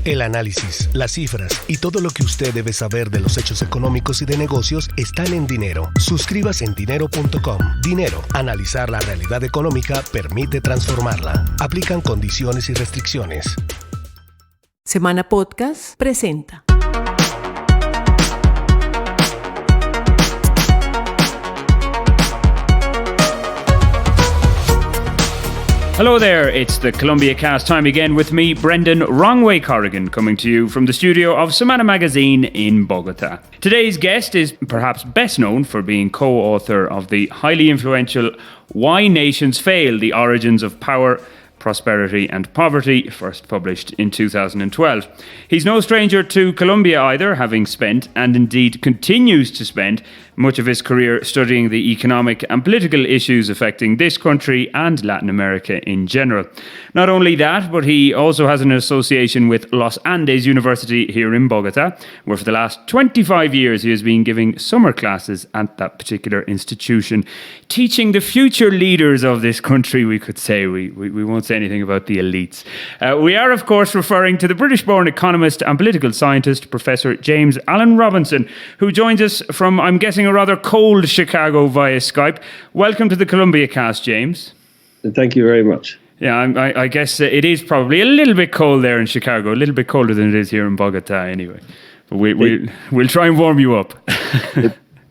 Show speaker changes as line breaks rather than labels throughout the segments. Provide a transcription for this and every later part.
El análisis, las cifras y todo lo que usted debe saber de los hechos económicos y de negocios están en Dinero. Suscríbase en dinero.com. Dinero, analizar la realidad económica permite transformarla. Aplican condiciones y restricciones.
Semana Podcast presenta.
Hello there, it's the Colombia Cast time again with me, Brendan Wrongway Corrigan, coming to you from the studio of Semana Magazine in Bogotá. Today's guest is perhaps best known for being co-author of the highly influential Why Nations Fail, The Origins of Power, Prosperity and Poverty, first published in 2012. He's no stranger to Colombia either, having spent, and indeed continues to spend, much of his career studying the economic and political issues affecting this country and Latin America in general. Not only that, but he also has an association with Los Andes University here in Bogotá, where for the last 25 years he has been giving summer classes at that particular institution, teaching the future leaders of this country, we could say. We won't say anything about the elites. We are, of course, referring to the British-born economist and political scientist, Professor James Allen Robinson, who joins us from, I'm guessing, a rather cold Chicago via Skype. Welcome to the Colombia Cast, James.
Thank you very much.
Yeah, I guess it is probably a little bit cold there in Chicago, a little bit colder than it is here in Bogotá anyway. But we'll try and warm you up.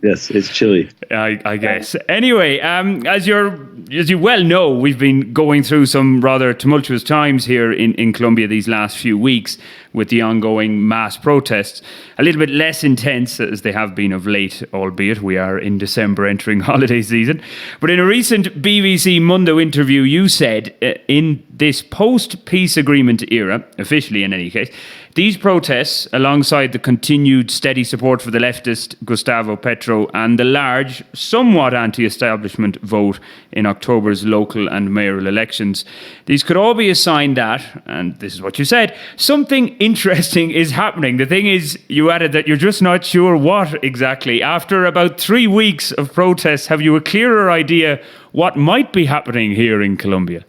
Yes, it's chilly.
I guess. Anyway, as you well know, we've been going through some rather tumultuous times here in Colombia these last few weeks with the ongoing mass protests. A little bit less intense as they have been of late, albeit we are in December entering holiday season. But in a recent BBC Mundo interview, you said in this post-peace agreement era, officially in any case, these protests, alongside the continued steady support for the leftist Gustavo Petro and the large, somewhat anti-establishment vote in October's local and mayoral elections, these could all be a sign that, and this is what you said, something interesting is happening. The thing is, you added that you're just not sure what exactly. After about 3 weeks of protests, have you a clearer idea what might be happening here in Colombia?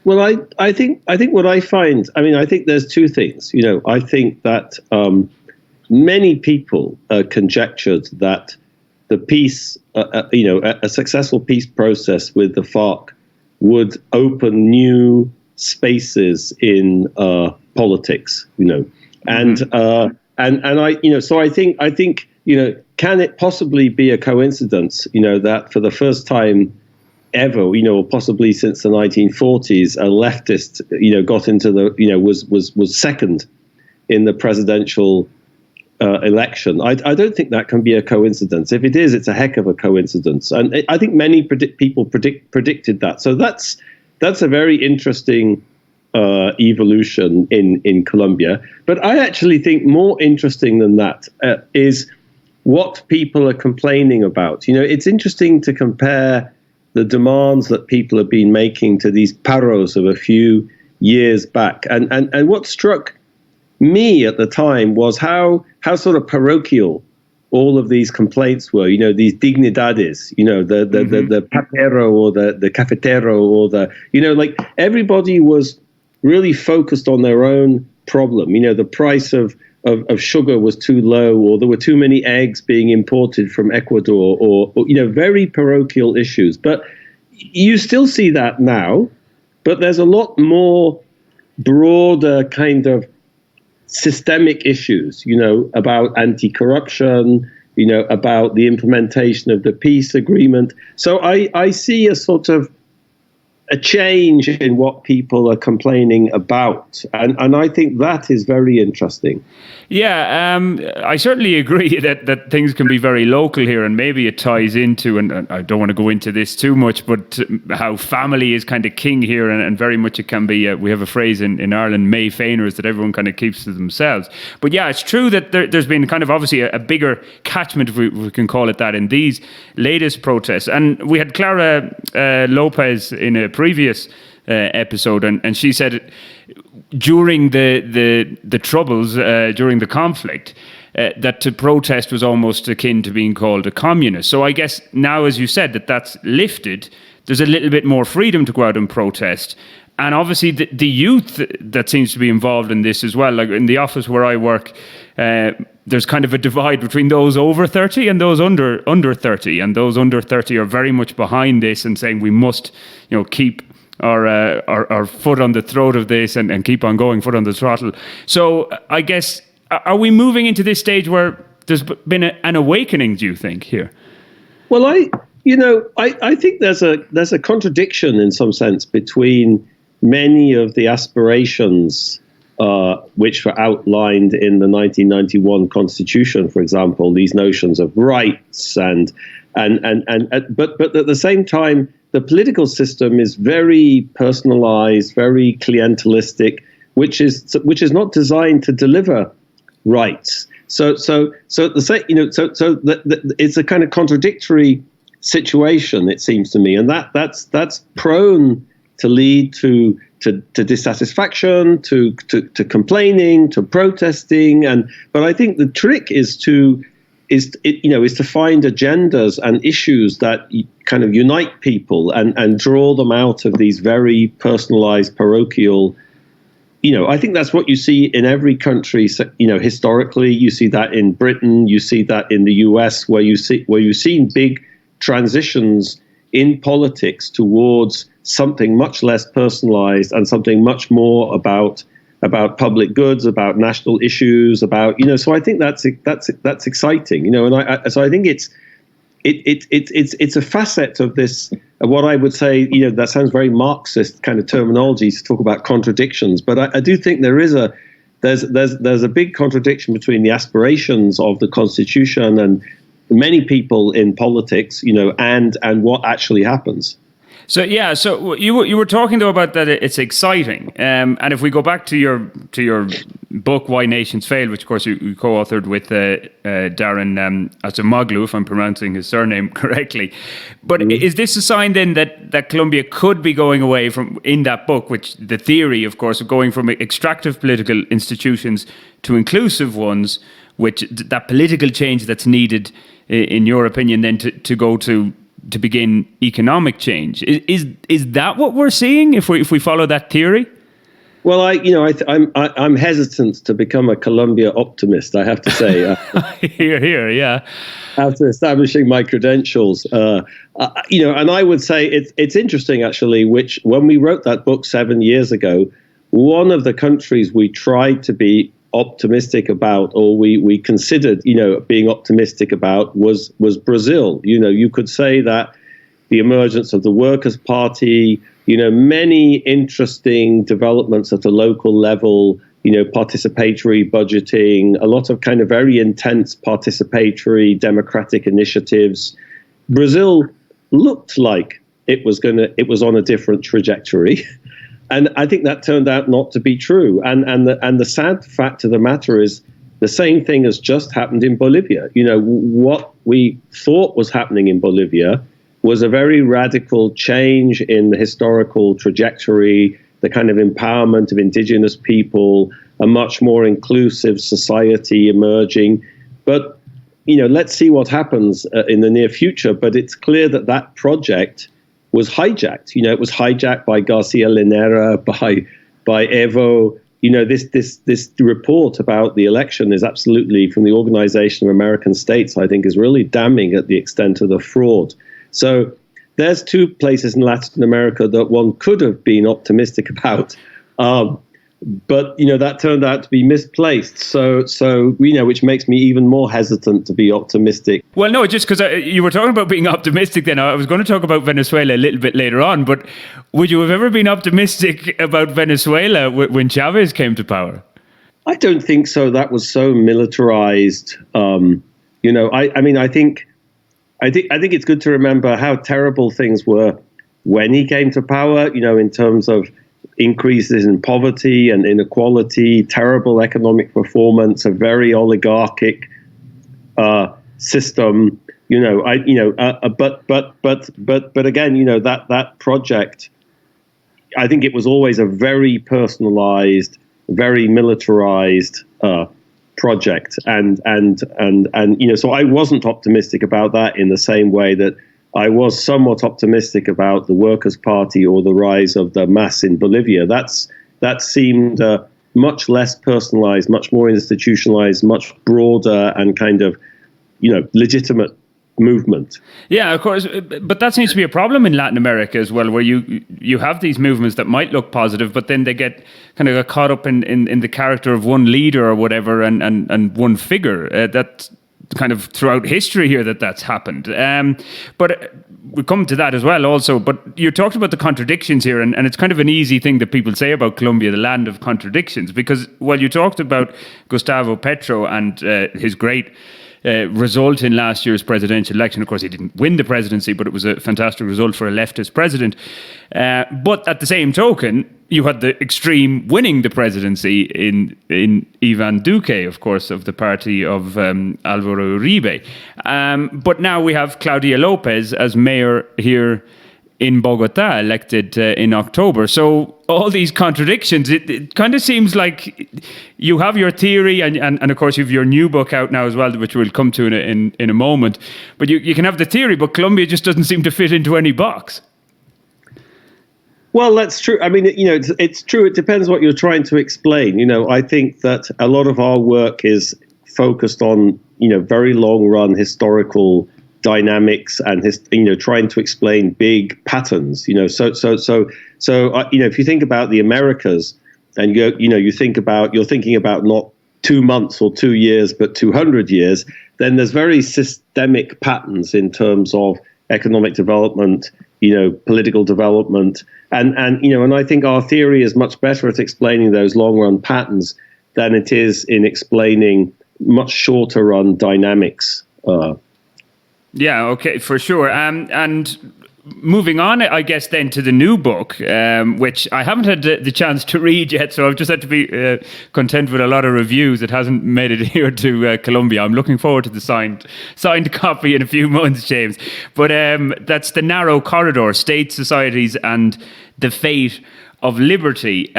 Well, I think what I find, I think there's two things. I think that many people conjectured that the peace, a successful peace process with the FARC would open new spaces in politics, and so I think, can it possibly be a coincidence, that for the first time ever, or possibly since the 1940s, a leftist, got into the, was second in the presidential election. I don't think that can be a coincidence. If it is, it's a heck of a coincidence. And I think many people predicted that. So that's a very interesting evolution in Colombia. But I actually think more interesting than that is what people are complaining about. It's interesting to compare the demands that people have been making to these paros of a few years back. And what struck me at the time was how sort of parochial all of these complaints were, these dignidades, the papero or the cafetero or like everybody was really focused on their own problem. The price of sugar was too low, or there were too many eggs being imported from Ecuador, or very parochial issues. But you still see that now, but there's a lot more broader kind of systemic issues, about anti-corruption, about the implementation of the peace agreement. So I see a sort of a change in what people are complaining about. And I think that is very interesting.
Yeah, I certainly agree that things can be very local here, and maybe it ties into, and I don't want to go into this too much, but how family is kind of king here, and very much it can be, we have a phrase in Ireland, May Fainers, that everyone kind of keeps to themselves. But yeah, it's true that there's been kind of obviously a bigger catchment, if we can call it that, in these latest protests. And we had Claudia Lopez in a previous episode, and she said during the troubles, during the conflict, that to protest was almost akin to being called a communist. So I guess now, as you said, that's lifted, there's a little bit more freedom to go out and protest. And obviously the youth that seems to be involved in this as well. Like in the office where I work, there's kind of a divide between those over 30 and those under 30. And those under 30 are very much behind this and saying we must, keep our foot on the throat of this and keep on going, foot on the throttle. So I guess, are we moving into this stage where there's been an awakening, do you think, here?
Well, I think there's a contradiction in some sense between many of the aspirations which were outlined in the 1991 Constitution, for example, these notions of rights but at the same time, the political system is very personalized, very clientelistic, which is not designed to deliver rights. So it's a kind of contradictory situation, it seems to me, and that's prone to lead to dissatisfaction, to complaining, to protesting, but I think the trick is to find agendas and issues that kind of unite people and draw them out of these very personalized, parochial. I think that's what you see in every country. Historically, you see that in Britain, you see that in the US, where you've seen big transitions in politics towards something much less personalized and something much more about public goods, about national issues, about. So I think that's exciting. So I think it's a facet of this. What I would say, that sounds very Marxist kind of terminology to talk about contradictions, but I do think there's a big contradiction between the aspirations of the Constitution and many people in politics, and what actually happens.
So you were talking though about that it's exciting, and if we go back to your book Why Nations Fail, which of course you co-authored with Darren Acemoglu, if I'm pronouncing his surname correctly, but is this a sign then that Colombia could be going away from, in that book, which the theory of course of going from extractive political institutions to inclusive ones, which that political change that's needed, in your opinion, then to go to begin economic change? Is that what we're seeing if we follow that theory?
Well, I'm hesitant to become a Colombia optimist, I have to say.
Here, yeah.
After establishing my credentials, and I would say it's interesting actually. Which when we wrote that book 7 years ago, one of the countries we tried to be optimistic about, or we considered, being optimistic about, was Brazil. You could say that the emergence of the Workers' Party, many interesting developments at a local level, participatory budgeting, a lot of kind of very intense participatory democratic initiatives. Brazil looked like it was on a different trajectory. And I think that turned out not to be true. And the sad fact of the matter is the same thing has just happened in Bolivia. What we thought was happening in Bolivia was a very radical change in the historical trajectory, the kind of empowerment of indigenous people, a much more inclusive society emerging. But, let's see what happens in the near future. But it's clear that project was hijacked. It was hijacked by Garcia Linera, by Evo. This report about the election is absolutely, from the Organization of American States, I think, is really damning at the extent of the fraud. So there's two places in Latin America that one could have been optimistic about. But, that turned out to be misplaced. So which makes me even more hesitant to be optimistic.
Well, no, just because you were talking about being optimistic then, I was going to talk about Venezuela a little bit later on, but would you have ever been optimistic about Venezuela when Chavez came to power?
I don't think so. That was so militarized. I think it's good to remember how terrible things were when he came to power, in terms of increases in poverty and inequality, terrible economic performance, a very oligarchic system. But again, that project, I think it was always a very personalized, very militarized project, and so I wasn't optimistic about that in the same way that I was somewhat optimistic about the Workers' Party or the rise of the MAS in Bolivia. That seemed much less personalized, much more institutionalized, much broader and kind of, legitimate movement.
Yeah, of course, but that seems to be a problem in Latin America as well, where you have these movements that might look positive, but then they get kind of caught up in the character of one leader or whatever and one figure. That's kind of throughout history here that's happened. But we'll come to that as well also. But you talked about the contradictions here, and it's kind of an easy thing that people say about Colombia, the land of contradictions, because while you talked about Gustavo Petro and his great result in last year's presidential election. Of course, he didn't win the presidency, but it was a fantastic result for a leftist president. But at the same token, you had the extreme winning the presidency in Iván Duque, of course, of the party of Álvaro Uribe. But now we have Claudia López as mayor here in Bogotá, elected in October. So all these contradictions, it kind of seems like you have your theory and of course you have your new book out now as well, which we'll come to in a moment. But you can have the theory, but Colombia just doesn't seem to fit into any box.
Well, that's true. I mean, it's true. It depends what you're trying to explain. I think that a lot of our work is focused on, very long run historical dynamics and trying to explain big patterns. So if you think about the Americas, and you're thinking about not 2 months or 2 years, but 200 years, then there's very systemic patterns in terms of economic development, political development, and I think our theory is much better at explaining those long run patterns than it is in explaining much shorter run dynamics.
Yeah, okay, for sure. And moving on, I guess, then to the new book, which I haven't had the chance to read yet, so I've just had to be content with a lot of reviews. It hasn't made it here to Colombia. I'm looking forward to the signed copy in a few months, James. But that's The Narrow Corridor, State, Societies and the Fate of Liberty.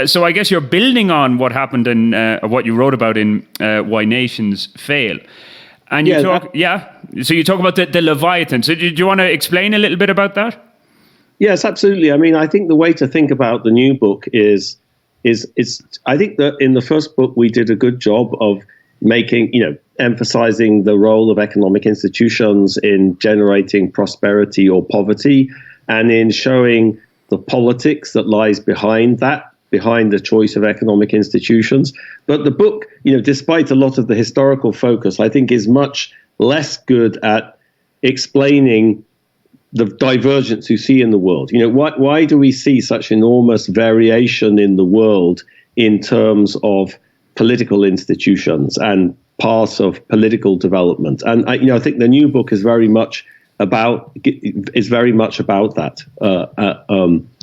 So I guess you're building on what happened in what you wrote about in Why Nations Fail. And you so you talk about the Leviathans. So do you want to explain a little bit about that?
Yes, absolutely. I mean, I think the way to think about the new book is I think that in the first book we did a good job of making, emphasizing the role of economic institutions in generating prosperity or poverty, and in showing the politics that lies behind the choice of economic institutions. But the book, despite a lot of the historical focus, I think is much less good at explaining the divergence you see in the world. Why do we see such enormous variation in the world in terms of political institutions and paths of political development? And I think the new book is very much about that.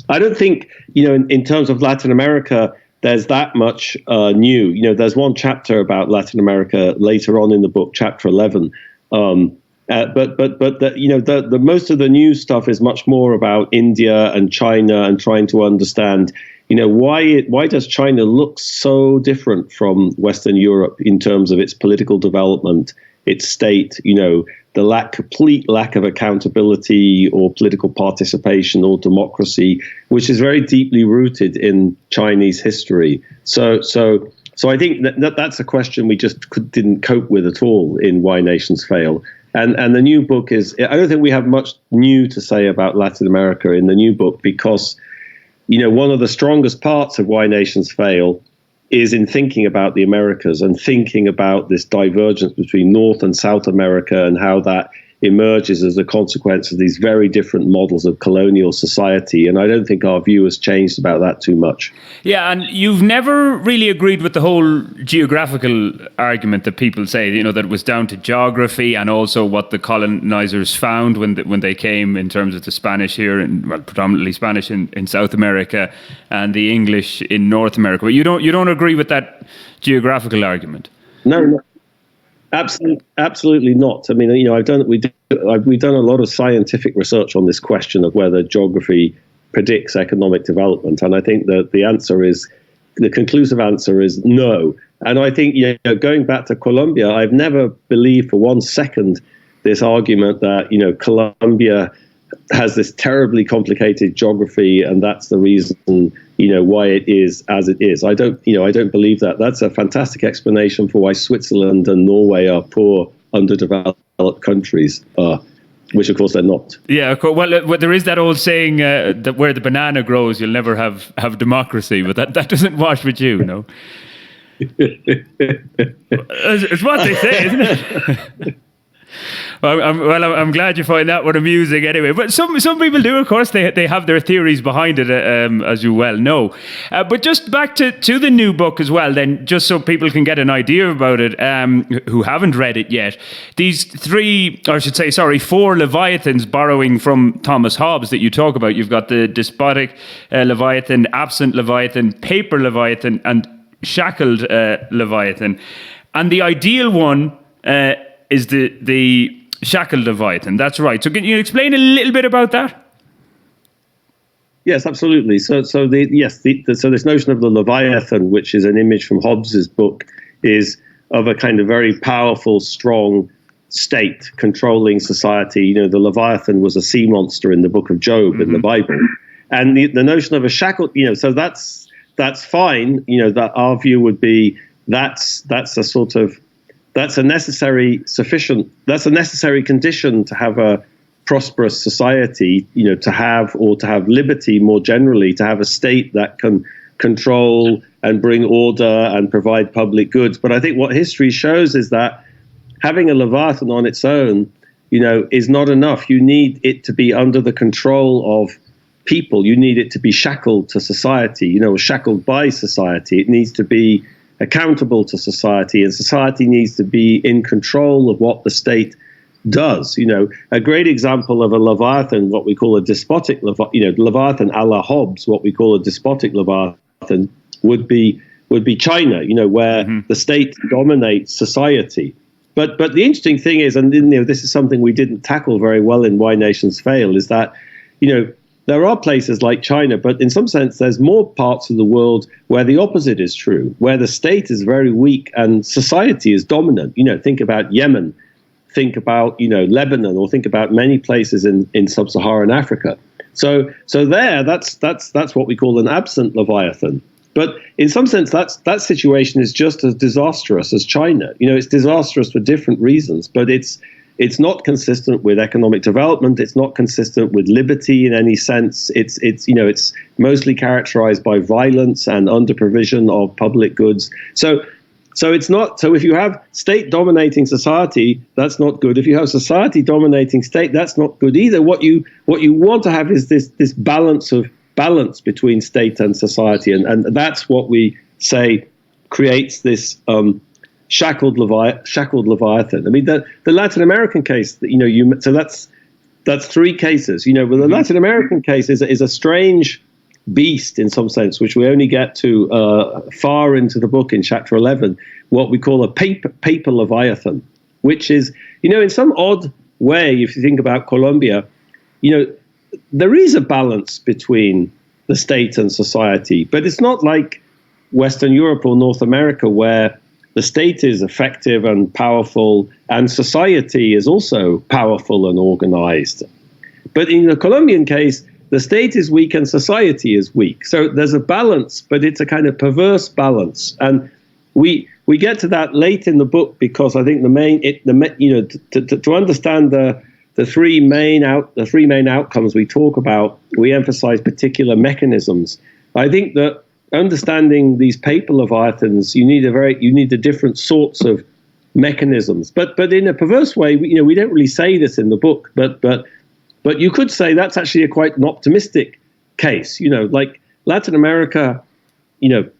I don't think, in terms of Latin America, there's that much new. There's one chapter about Latin America later on in the book, chapter 11. But the most of the new stuff is much more about India and China and trying to understand, why does China look so different from Western Europe in terms of its political development, its state, the complete lack of accountability or political participation or democracy, which is very deeply rooted in Chinese history. So I think that's a question we just didn't cope with at all in Why Nations Fail. And the new book I don't think we have much new to say about Latin America in the new book, because, one of the strongest parts of Why Nations Fail is in thinking about the Americas and thinking about this divergence between North and South America and how that emerges as a consequence of these very different models of colonial society. And I don't think our view has changed about that too much. Yeah, and you've never really agreed with the whole geographical argument that people say, that it was down to geography and also what the colonizers found when they came in terms of the Spanish here, and predominantly Spanish in South America and the English in North America. But you don't agree with that geographical argument? No. Absolutely not. I mean, we've done a lot of scientific research on this question of whether geography predicts economic development, and I think that the conclusive answer is no. And I think, going back to Colombia, I've never believed for 1 second this argument that, Colombia has this terribly complicated geography, and that's the reason, why it is as it is. I don't believe that. That's a fantastic explanation for why Switzerland and Norway are poor, underdeveloped countries, which of course they're not.
Yeah, of course. Well, there is that old saying that where the banana grows, you'll never have democracy, but that doesn't wash with you, no? It's what they say, isn't it? I'm glad you find that one amusing anyway. But some people do, of course. They have their theories behind it, as you well know. But just back to the new book as well, then, just so people can get an idea about it, who haven't read it yet. These four Leviathans borrowing from Thomas Hobbes that you talk about. You've got the despotic Leviathan, absent Leviathan, paper Leviathan, and shackled Leviathan. And the ideal one is the shackled Leviathan. That's right. So can you explain a little bit about that?
Yes, absolutely. So this notion of the Leviathan, which is an image from Hobbes's book, is of a kind of very powerful, strong state controlling society. The Leviathan was a sea monster in the book of Job in the Bible. And the notion of a shackled, so that's fine. That our view would be that's a necessary condition to have a prosperous society, to have liberty more generally, to have a state that can control and bring order and provide public goods. But I think what history shows is that having a Leviathan on its own, is not enough. You need it to be under the control of people. You need it to be shackled to society, shackled by society. It needs to be accountable to society, and society needs to be in control of what the state does. A great example of a Leviathan, what we call a despotic Leviathan a la Hobbes, what we call a despotic Leviathan would be China, where the state dominates society. But the interesting thing is, and this is something we didn't tackle very well in Why Nations Fail, is that there are places like China, but in some sense, there's more parts of the world where the opposite is true, where the state is very weak and society is dominant. Think about Yemen, think about, Lebanon, or think about many places in sub-Saharan Africa. So there, that's what we call an absent Leviathan. But in some sense, that situation is just as disastrous as China. It's disastrous for different reasons, but it's not consistent with economic development. It's not consistent with liberty in any sense. It's mostly characterized by violence and under-provision of public goods. So it's not. So if you have state dominating society, that's not good. If you have society dominating state, that's not good either. What you want to have is this balance between state and society, and that's what we say creates this shackled Leviathan. I mean, the Latin American case, so that's three cases. But the Latin American case is a strange beast in some sense, which we only get to far into the book in chapter 11, what we call a paper Leviathan, which is, in some odd way, if you think about Colombia, there is a balance between the state and society, but it's not like Western Europe or North America, where the state is effective and powerful, and society is also powerful and organized. But in the Colombian case, the state is weak and society is weak. So there's a balance, but it's a kind of perverse balance. And we get to that late in the book, because I think to understand the three main outcomes we talk about, we emphasize particular mechanisms. I think that understanding these paper Leviathans, you need the different sorts of mechanisms. But in a perverse way, we don't really say this in the book, but you could say that's actually quite an optimistic case. Like Latin America,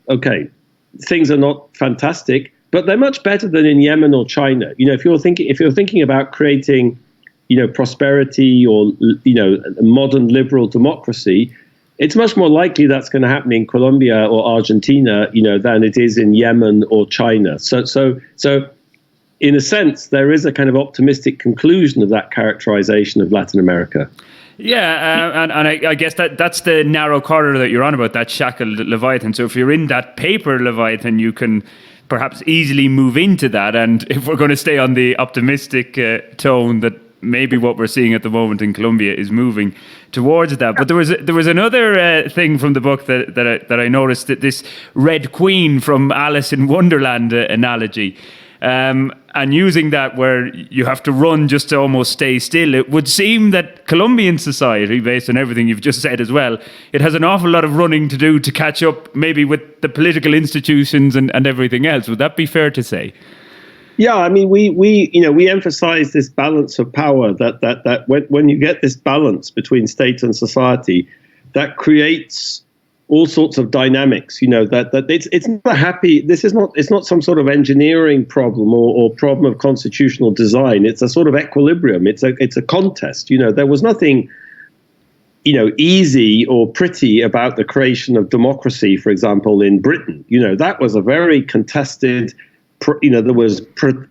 okay, things are not fantastic, but they're much better than in Yemen or China. If you're thinking about creating, prosperity or modern liberal democracy, it's much more likely that's going to happen in Colombia or Argentina, than it is in Yemen or China. So in a sense, there is a kind of optimistic conclusion of that characterization of Latin America.
Yeah, and I guess that's the narrow corridor that you're on about, that shackled Leviathan. So if you're in that paper Leviathan, you can perhaps easily move into that. And if we're going to stay on the optimistic tone, that maybe what we're seeing at the moment in Colombia is moving towards that. But there was another thing from the book that I noticed, that this Red Queen from Alice in Wonderland analogy. And using that where you have to run just to almost stay still, it would seem that Colombian society, based on everything you've just said as well, it has an awful lot of running to do to catch up maybe with the political institutions and everything else. Would that be fair to say?
Yeah, I mean, we emphasize this balance of power, that when you get this balance between state and society, that creates all sorts of dynamics, that it's not a happy, it's not some sort of engineering problem or problem of constitutional design. It's a sort of equilibrium. It's a contest. There was nothing, easy or pretty about the creation of democracy, for example, in Britain. That was a very contested, there was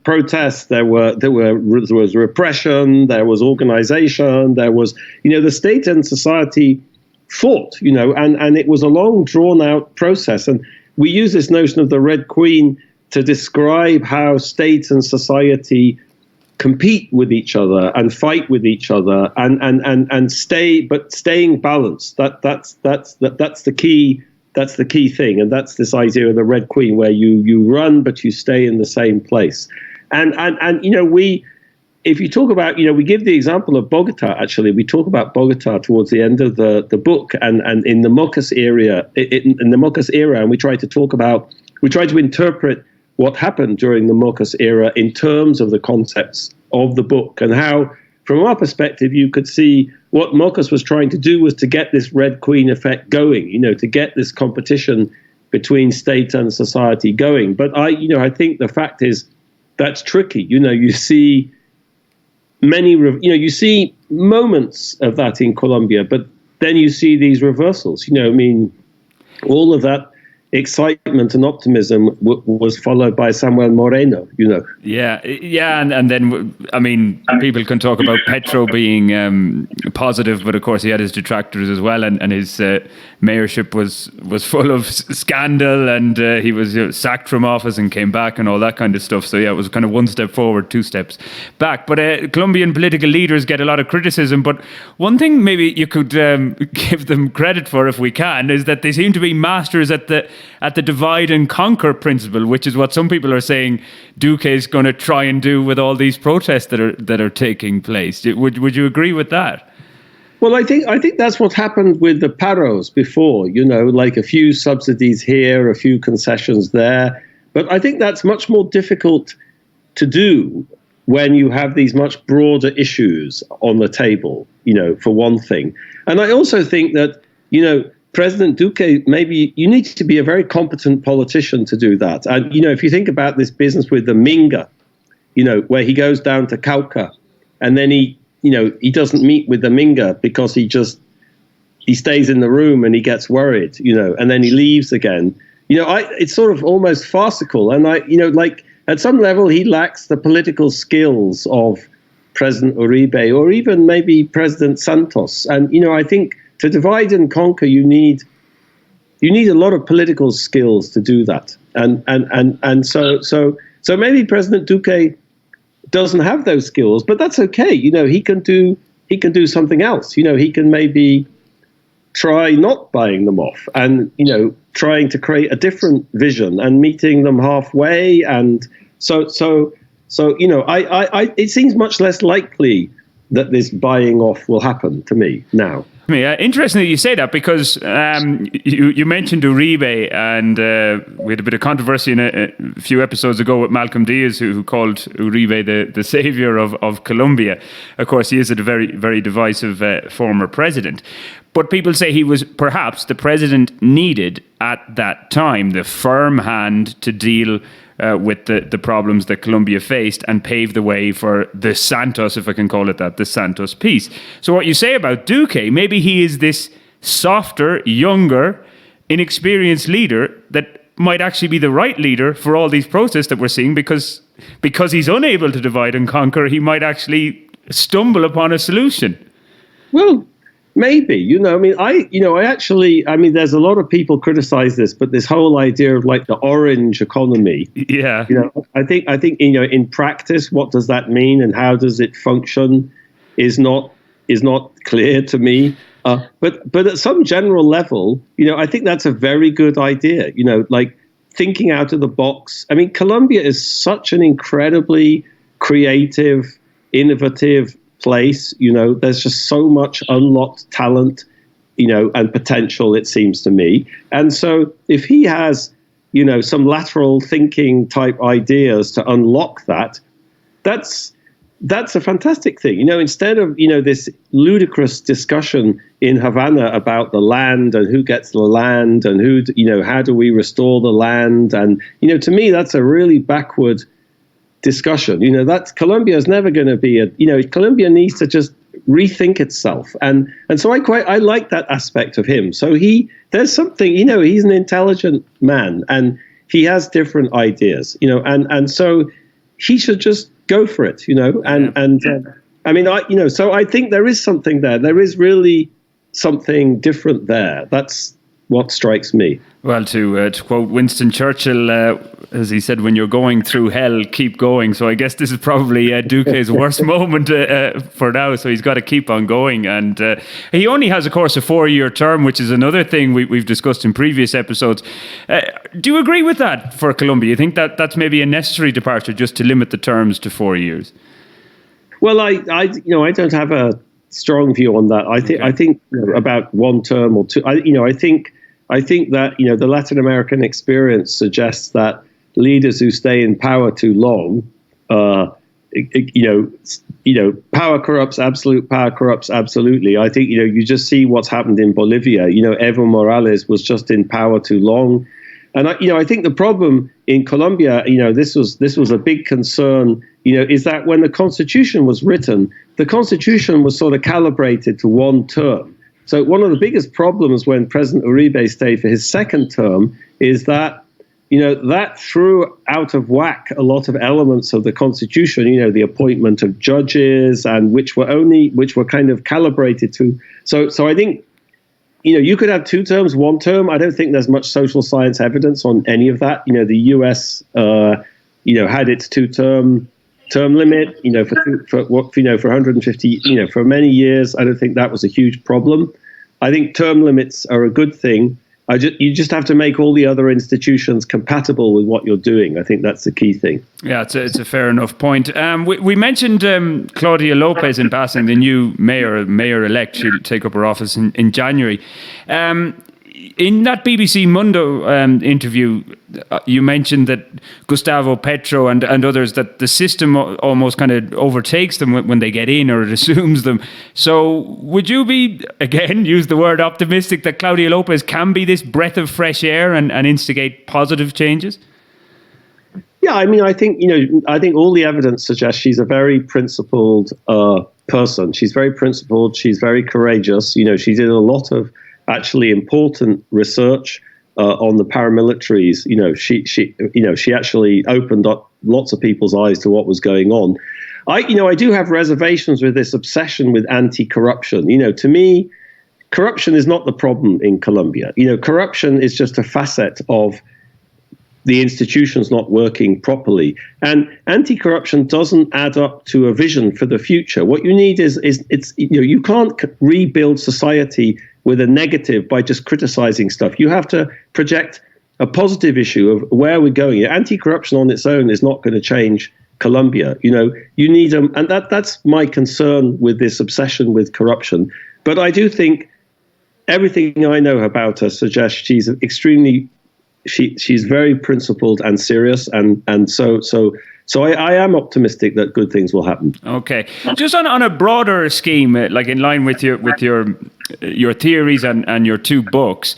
protests, there was repression, there was organization, there was, the state and society fought, and it was a long, drawn-out process. And we use this notion of the Red Queen to describe how state and society compete with each other and fight with each other and staying balanced. That's the key. That's the key thing, and that's this idea of the Red Queen, where you run but you stay in the same place. And if you talk about, we give the example of Bogotá, actually. We talk about Bogotá towards the end of the book, and in the Mocas era, and we try to interpret what happened during the Mocas era in terms of the concepts of the book, and how, from our perspective, you could see what Mocas was trying to do was to get this Red Queen effect going, to get this competition between state and society going. But I think the fact is that's tricky. You see you see moments of that in Colombia, but then you see these reversals. All of that excitement and optimism was followed by Samuel Moreno.
Yeah, and then people can talk about Petro being positive, but of course he had his detractors as well, and his mayorship was full of scandal, and he was sacked from office and came back and all that kind of stuff. So yeah, it was kind of one step forward, two steps back. But Colombian political leaders get a lot of criticism, but one thing maybe you could give them credit for, if we can, is that they seem to be masters at the divide and conquer principle, which is what some people are saying Duque is going to try and do with all these protests that are taking place. Would you agree with that?
Well, I think that's what happened with the paros before, like a few subsidies here, a few concessions there. But I think that's much more difficult to do when you have these much broader issues on the table, for one thing. And I also think that, President Duque, maybe you need to be a very competent politician to do that. And, if you think about this business with the Minga, where he goes down to Cauca and then he doesn't meet with the Minga because he stays in the room and he gets worried, and then he leaves again. It's sort of almost farcical. And at some level, he lacks the political skills of President Uribe or even maybe President Santos. And, I think to divide and conquer, you need a lot of political skills to do that. And so maybe President Duque doesn't have those skills, but that's okay. He can do something else. He can maybe try not buying them off and, trying to create a different vision and meeting them halfway. And so it seems much less likely that this buying off will happen to me now.
Interesting that you say that, because you mentioned Uribe, and we had a bit of controversy a few episodes ago with Malcolm Diaz, who called Uribe the savior of Colombia. Of course, he is a very, very divisive former president. But people say he was perhaps the president needed at that time, the firm hand to deal with the problems that Colombia faced and pave the way for the Santos, if I can call it that, the Santos peace. So what you say about Duque, maybe he is this softer, younger, inexperienced leader that might actually be the right leader for all these protests that we're seeing, because he's unable to divide and conquer, he might actually stumble upon a solution.
Well, Maybe, I mean, there's a lot of people criticize this, but this whole idea of like the orange economy.
Yeah.
I think, in practice, what does that mean and how does it function is not clear to me. But at some general level, I think that's a very good idea, like thinking out of the box. I mean, Colombia is such an incredibly creative, innovative place. There's just so much unlocked talent, and potential, it seems to me. And so if he has, some lateral thinking type ideas to unlock that, that's a fantastic thing. Instead of, this ludicrous discussion in Havana about the land and who gets the land and how do we restore the land? And, to me, that's a really backward discussion. That Colombia is never going to be Colombia needs to just rethink itself. And so I like that aspect of him. So there's something, he's an intelligent man and he has different ideas, and so he should just go for it, I mean, so I think there is something there. There is really something different there. That's what strikes me.
Well, to quote Winston Churchill, as he said, when you're going through hell, keep going. So I guess this is probably Duque's worst moment for now. So he's got to keep on going. And he only has, of course, a 4-year term, which is another thing we've discussed in previous episodes. Do you agree with that for Colombia? You think that that's maybe a necessary departure just to limit the terms to 4 years? Well,
I don't have a strong view on that. I think about one term or two. I think that the Latin American experience suggests that leaders who stay in power too long, power corrupts. Absolute power corrupts absolutely. I think you just see what's happened in Bolivia. Evo Morales was just in power too long, and I think the problem in Colombia, this was a big concern. Is that when the Constitution was written, the Constitution was sort of calibrated to one term. So one of the biggest problems when President Uribe stayed for his second term is that, that threw out of whack a lot of elements of the Constitution, the appointment of judges and which were kind of calibrated to. So I think, you could have 2 terms, 1 term. I don't think there's much social science evidence on any of that. The US, had its 2-term limit, for 150, for many years. I don't think that was a huge problem. I think term limits are a good thing. You just have to make all the other institutions compatible with what you're doing. I think that's the key thing.
Yeah, it's a fair enough point. We mentioned Claudia Lopez in passing, the new mayor-elect. She'll take up her office in January. In that BBC Mundo interview, you mentioned that Gustavo Petro and others, that the system almost kind of overtakes them when they get in, or it assumes them. So would you be, again, use the word optimistic, that Claudia Lopez can be this breath of fresh air and instigate positive changes?
Yeah, I mean, I think all the evidence suggests she's a very principled person. She's very principled. She's very courageous. She did a lot of actually important research on the paramilitaries. She actually opened up lots of people's eyes to what was going on. I do have reservations with this obsession with anti-corruption. To me, corruption is not the problem in Colombia. Corruption is just a facet of the institutions not working properly. And anti-corruption doesn't add up to a vision for the future. What you need is you can't rebuild society with a negative by just criticizing stuff. You have to project a positive issue of where we're going. Anti-corruption on its own is not going to change Colombia. You need and that's my concern with this obsession with corruption. But I do think everything I know about her suggests she's she's very principled and serious, and so I am optimistic that good things will happen.
Okay, just on a broader scheme, like in line with your theories and your 2 books,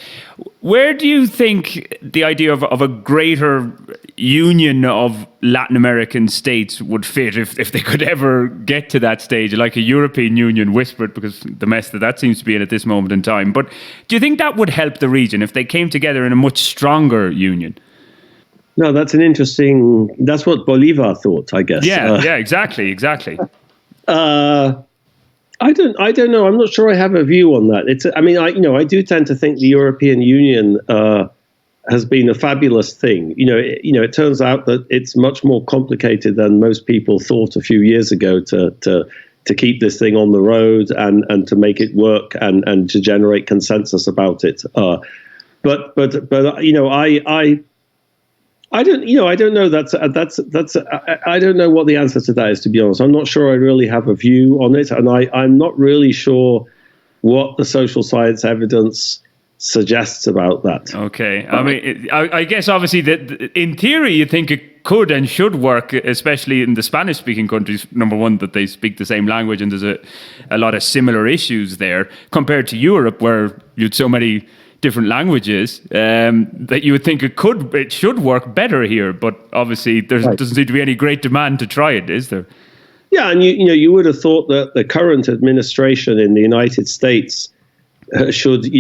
where do you think the idea of a greater union of Latin American states would fit, if they could ever get to that stage, like a European Union whispered, because the mess that seems to be in at this moment in time? But do you think that would help the region if they came together in a much stronger union?
No, that's that's what Bolivar thought, I guess.
Yeah, exactly.
I don't know. I'm not sure I have a view on that. I do tend to think the European Union has been a fabulous thing. It turns out that it's much more complicated than most people thought a few years ago to keep this thing on the road and to make it work and to generate consensus about it. But I don't know. I don't know what the answer to that is, to be honest. I'm not sure I really have a view on it, and I'm not really sure what the social science evidence suggests about that.
Okay. I mean, I guess obviously that in theory you think it could and should work, especially in the Spanish-speaking countries. Number one, that they speak the same language and there's a lot of similar issues there compared to Europe, where you had so many different languages, that you would think it should work better here, but obviously there doesn't seem to be any great demand to try it, is there?
Yeah, and you would have thought that the current administration in the United States should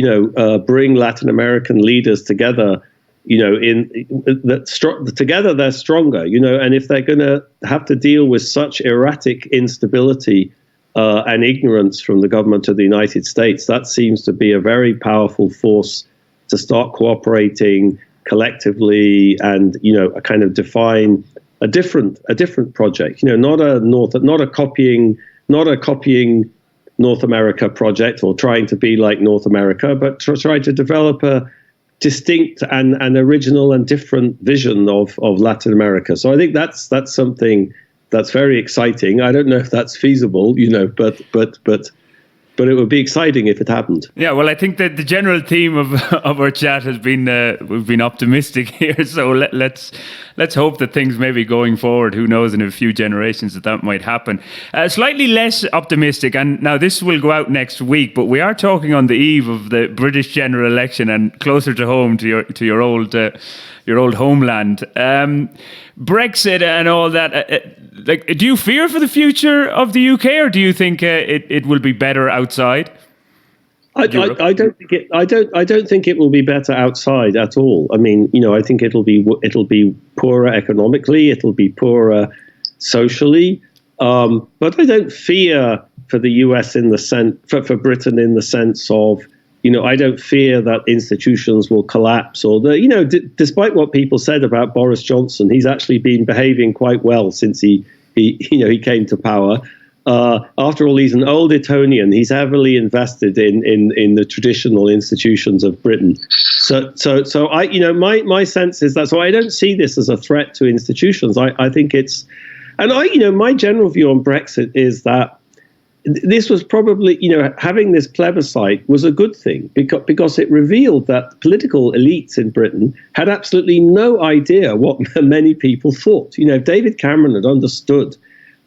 bring Latin American leaders together. Together they're stronger. And if they're going to have to deal with such erratic instability and ignorance from the government of the United States, that seems to be a very powerful force to start cooperating collectively and a kind of define a different project. Not a copying North America project or trying to be like North America, but try to develop a distinct and original and different vision of Latin America. So I think that's something that's very exciting. I don't know if that's feasible, but it would be exciting if it happened.
Yeah, well, I think that the general theme of our chat has been we've been optimistic here. So let's hope that things may be going forward. Who knows, in a few generations that might happen. Slightly less optimistic, and now this will go out next week, but we are talking on the eve of the British general election and closer to home to your old homeland. Brexit and all that. Do you fear for the future of the UK, or do you think it will be better outside?
I don't think it will be better outside at all. I mean, I think it'll be poorer economically, it'll be poorer socially. But I don't fear for the US in the sense for Britain in the sense of, I don't fear that institutions will collapse or despite what people said about Boris Johnson, he's actually been behaving quite well since he came to power. After all, he's an old Etonian. He's heavily invested in the traditional institutions of Britain. So my sense is that. So I don't see this as a threat to institutions. I think it's, and my general view on Brexit is that this was probably, having this plebiscite was a good thing because it revealed that political elites in Britain had absolutely no idea what many people thought. If David Cameron had understood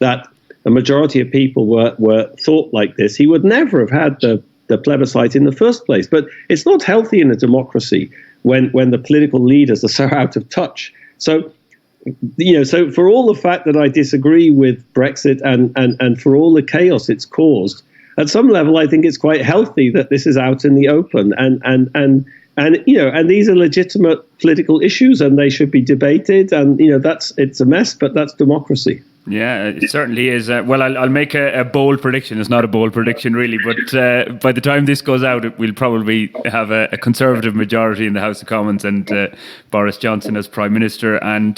that a majority of people were thought like this, he would never have had the plebiscite in the first place. But it's not healthy in a democracy when the political leaders are so out of touch. So for all the fact that I disagree with Brexit and for all the chaos it's caused, at some level I think it's quite healthy that this is out in the open and these are legitimate political issues and they should be debated, and it's a mess, but that's democracy.
Yeah, it certainly is. Well, I'll make a bold prediction. It's not a bold prediction, really, but by the time this goes out, we'll probably have a Conservative majority in the House of Commons and Boris Johnson as Prime Minister. And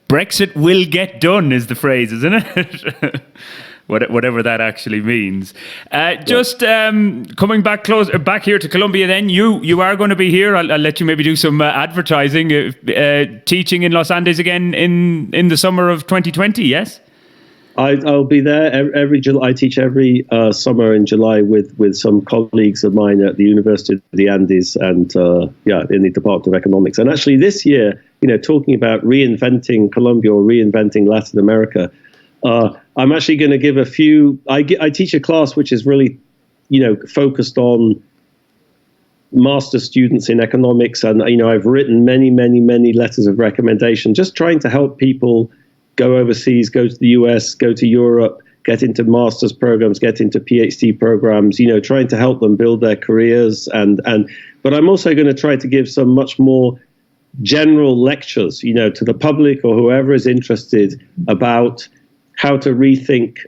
Brexit will get done is the phrase, isn't it? Whatever that actually means. Just coming back here to Colombia then, you are going to be here. I'll let you maybe do some advertising, teaching in Los Andes again in the summer of 2020, yes?
I'll be there every July. I teach every summer in July with some colleagues of mine at the University of the Andes and in the Department of Economics. And actually this year, talking about reinventing Colombia or reinventing Latin America, I'm actually going to give a few. I teach a class which is really, focused on master students in economics, and I've written many letters of recommendation, just trying to help people go overseas, go to the US, go to Europe, get into master's programs, get into PhD programs. Trying to help them build their careers, but I'm also going to try to give some much more general lectures, to the public or whoever is interested about how to rethink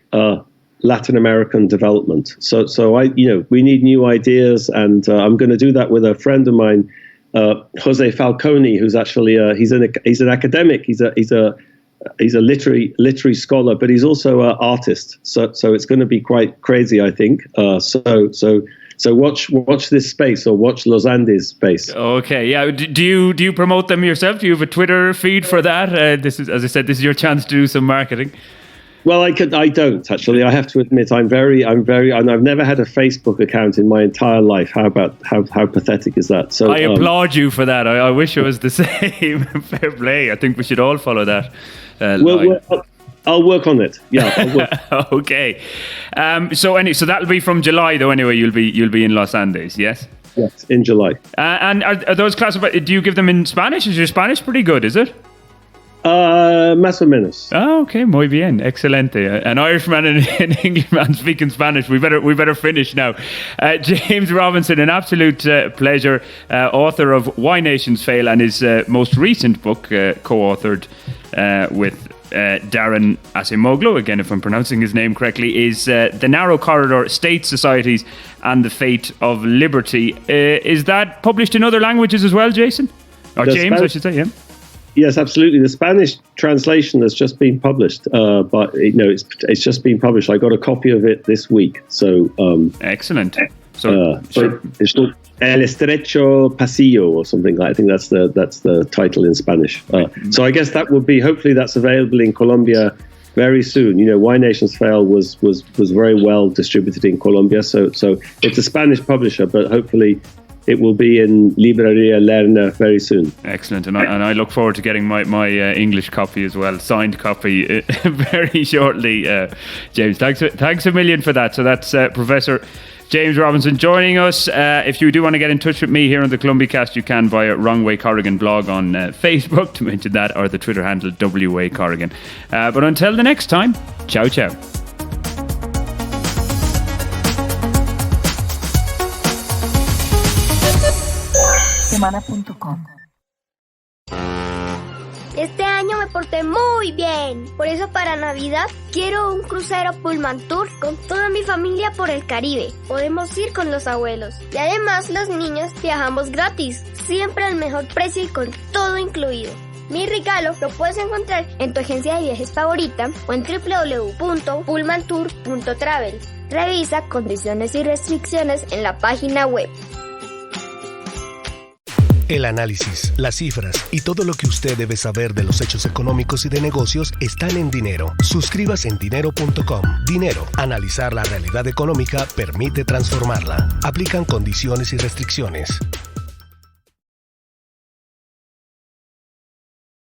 Latin American development. So we need new ideas, and I'm going to do that with a friend of mine, Jose Falcone, who's actually he's an academic. He's a literary scholar, but he's also an artist. So it's going to be quite crazy, I think. So watch this space, or watch Los Andes space.
Okay, yeah. Do you promote them yourself? Do you have a Twitter feed for that? This is, as I said, this is your chance to do some marketing.
Well, I don't actually. I have to admit, I'm very, and I've never had a Facebook account in my entire life. How pathetic is that? So
I applaud you for that. I wish it was the same. Fair play. I think we should all follow that.
I'll work on it. Yeah. I'll work.
Okay. So that'll be from July, though. Anyway, you'll be in Los Andes. Yes.
Yes, in July.
And are those classes? Do you give them in Spanish? Is your Spanish pretty good? Is it?
Más o menos.
Oh, okay, muy bien, excelente. An Irishman and an Englishman speaking Spanish. We better finish now. James Robinson, an absolute pleasure. Author of Why Nations Fail, and his most recent book, co-authored with Darren Acemoglu, again if I'm pronouncing his name correctly, is The Narrow Corridor: States, Societies and the Fate of Liberty. Is that published in other languages as well, Jason? Or James, I should say, yeah.
Yes, absolutely. The Spanish translation has just been published, but it's just been published. I got a copy of it this week. So
excellent.
So it's called El Estrecho Pasillo or something like. I think that's the title in Spanish. So I guess that would be. Hopefully, that's available in Colombia very soon. Why Nations Fail was very well distributed in Colombia. So it's a Spanish publisher, but hopefully it will be in Libreria Lerner very soon.
Excellent, and I look forward to getting my English copy as well, signed copy, very shortly. James, thanks a million for that. So that's Professor James Robinson joining us. If you do want to get in touch with me here on the Colombia Cast, you can via Wrong Way Corrigan blog on Facebook, to mention that, or the Twitter handle WA Corrigan. But until the next time, ciao ciao.
Semana.com.
Este año me porté muy bien. Por eso para Navidad quiero un crucero Pullman Tour con toda mi familia por el Caribe. Podemos ir con los abuelos. Y además los niños viajamos gratis. Siempre al mejor precio y con todo incluido. Mi regalo lo puedes encontrar en tu agencia de viajes favorita o en www.pullmantour.travel. Revisa condiciones y restricciones en la página web.
El análisis, las cifras y todo lo que usted debe saber de los hechos económicos y de negocios están en Dinero. Suscríbase en dinero.com. Dinero. Analizar la realidad económica permite transformarla. Aplican condiciones y restricciones.